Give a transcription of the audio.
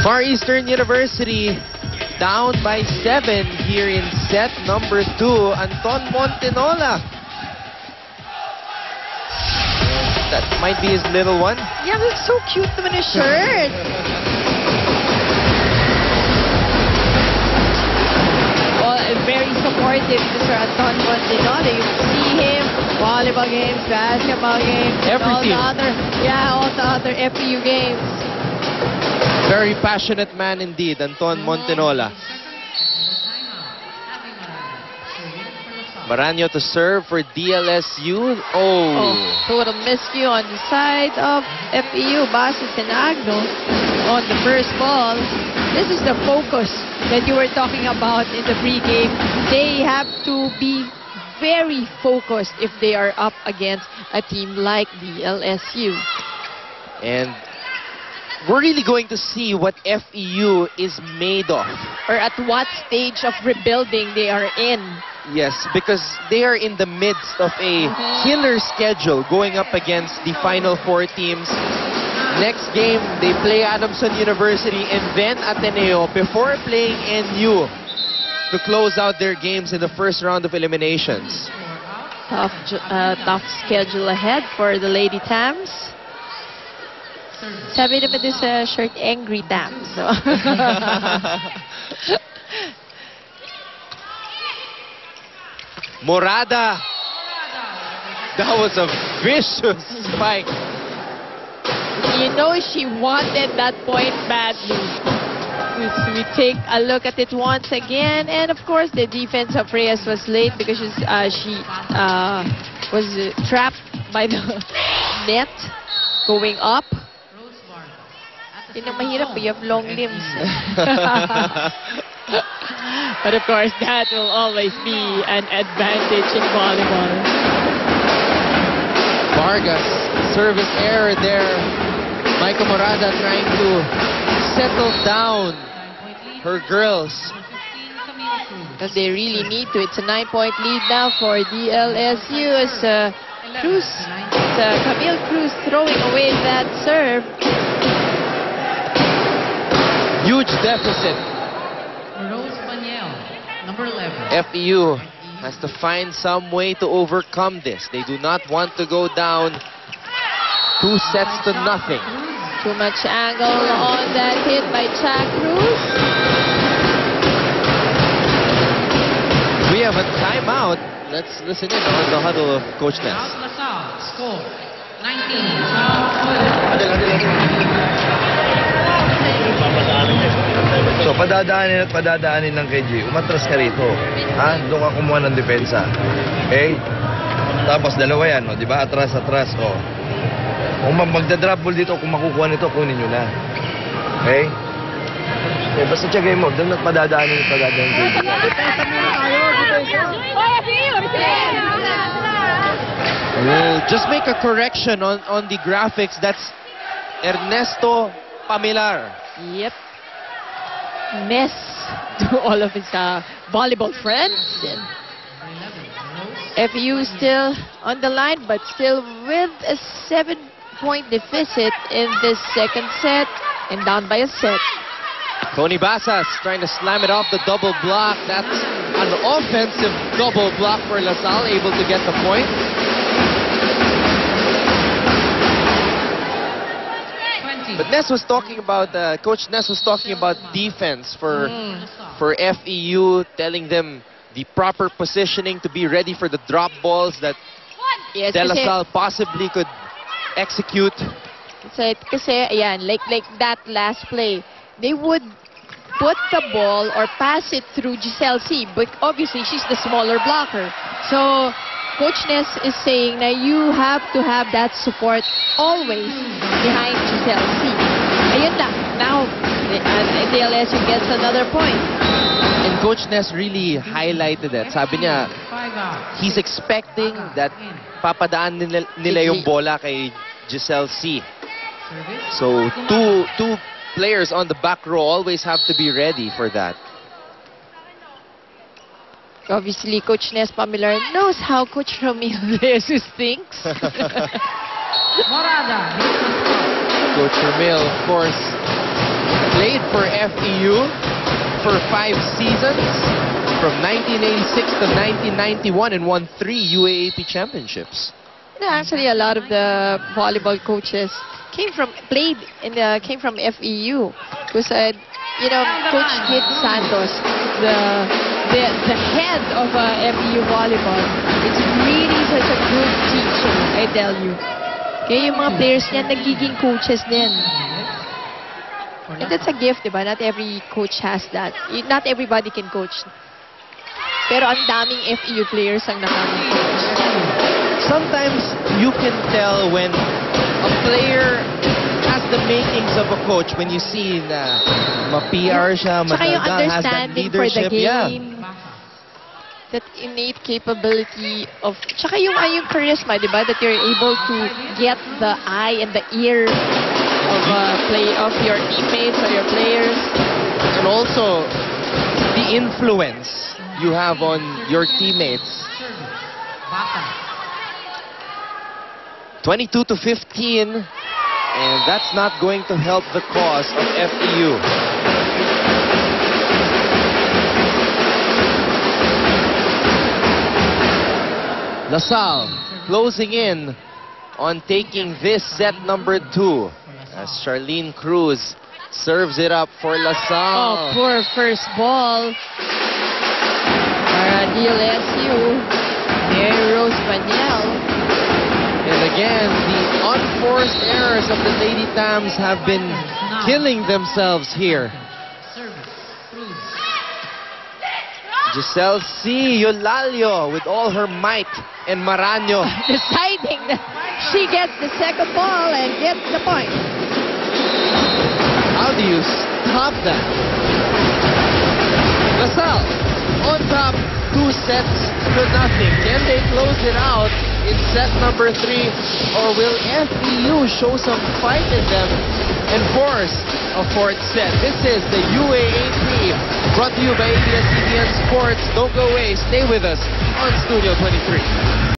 Far Eastern University down by 7 here in set number 2. Anton Montenola. That might be his little one. Yeah, looks so cute naman his shirt. Well, very supportive, Mr. Anton Montenola. You see him, volleyball games, basketball games, everything. all the other FEU games. Very passionate man indeed, Anton Montenola. Maranyo to serve for DLSU. Total miscue on the side of FEU. Basi Tenagno on the first ball. This is the focus that you were talking about in the pregame. They have to be very focused if they are up against a team like DLSU. And we're really going to see what FEU is made of. Or at what stage of rebuilding they are in. Yes, because they are in the midst of a killer schedule going up against the Final Four teams. Next game, they play Adamson University and then Ateneo before playing NU to close out their games in the first round of eliminations. Tough schedule ahead for the Lady Tams. Sabi naman din sa shirt, Angry Tams. So. Morada. That was a vicious spike. You know she wanted that point badly. We take a look at it once again. And of course, the defense of Reyes was late because she was trapped by the net going up. Yun ang mahirap, you have long limbs. But of course, that will always be an advantage in volleyball. Vargas, service error there. Maika Morada trying to settle down her girls. Because they really need to. It's a 9-point lead now for DLSU as Camille Cruz throwing away that serve. Huge deficit. Rose Baniel, number 11. FEU has to find some way to overcome this. They do not want to go down 2 sets to nothing. Too much angle on that hit by Cha Cruz. We have a timeout. Let's listen in on the huddle of Coach Ness. LaSalle, score 19. So, padadaanin lang kay G. Umatras ka rito. Ha? Doon ka kumuha ng depensa. Okay? Tapos dalawa yan, no? Di ba? Atras. Oh. Kung magda-drop ball dito, kung makukuha nito, kunin nyo na. Okay? Okay, basta tsagay mo. Doon padadaanin kay G. We'll just make a correction on the graphics. That's Ernesto Pamilar. Yep. Mess to all of his volleyball friends. FEU still on the line, but still with a 7-point deficit in this second set and down by a set. Tony Basas trying to slam it off the double block. That's an offensive double block for LaSalle, able to get the point. But Ness was talking about, Coach Ness was talking about defense for FEU, telling them the proper positioning to be ready for the drop balls that De La Salle possibly could execute. Kasi, ayan, like that last play, they would put the ball or pass it through Giselle C. But obviously, she's the smaller blocker. So, Coach Ness is saying that you have to have that support always behind Giselle C. Ayun lang. Now, DLSU gets another point. And Coach Ness really highlighted that. Sabi niya, he's expecting that papadaan nila yung bola kay Giselle C. So, two players on the back row always have to be ready for that. Obviously, Coach Ness Pamilar knows how Coach Romeo Jesus thinks. Morada. Coach Romeo, of course, Played for FEU for 5 seasons, from 1986 to 1991, and won 3 UAAP championships. Actually, a lot of the volleyball coaches came from FEU. Because Coach Kid Santos, the head of FEU volleyball, it's really such a good teacher, I tell you. Kaya yung mga players niya nagiging coaches din. And that's a gift, diba? Not every coach has that. Not everybody can coach. Pero ang daming FEU players ang nakaka-coach. Sometimes you can tell when a player has the makings of a coach when you see na ma-PR siya, Tsaka yung has that understanding for the leadership. Yeah. game. That innate capability of... Tsaka yung charisma, di ba? That you're able to get the eye and the ear of your teammates or your players. And also, the influence you have on your teammates. 22 to 15, and that's not going to help the cause of FEU. LaSalle closing in on taking this set number 2 as Charlene Cruz serves it up for LaSalle. Oh, poor first ball. Para DLSU. There, Rose Baniel. And again, the unforced errors of the Lady Tams have been killing themselves here. Giselle C. Eulalio with all her might and Maraño. Deciding that she gets the second ball and gets the point. How do you stop that? LaSalle on top, 2 sets to nothing. Can they close it out in set number 3, or will FEU show some fight in them and force a 4th set? This is the UAAP, brought to you by ABS-CBN Sports. Don't go away. Stay with us on Studio 23.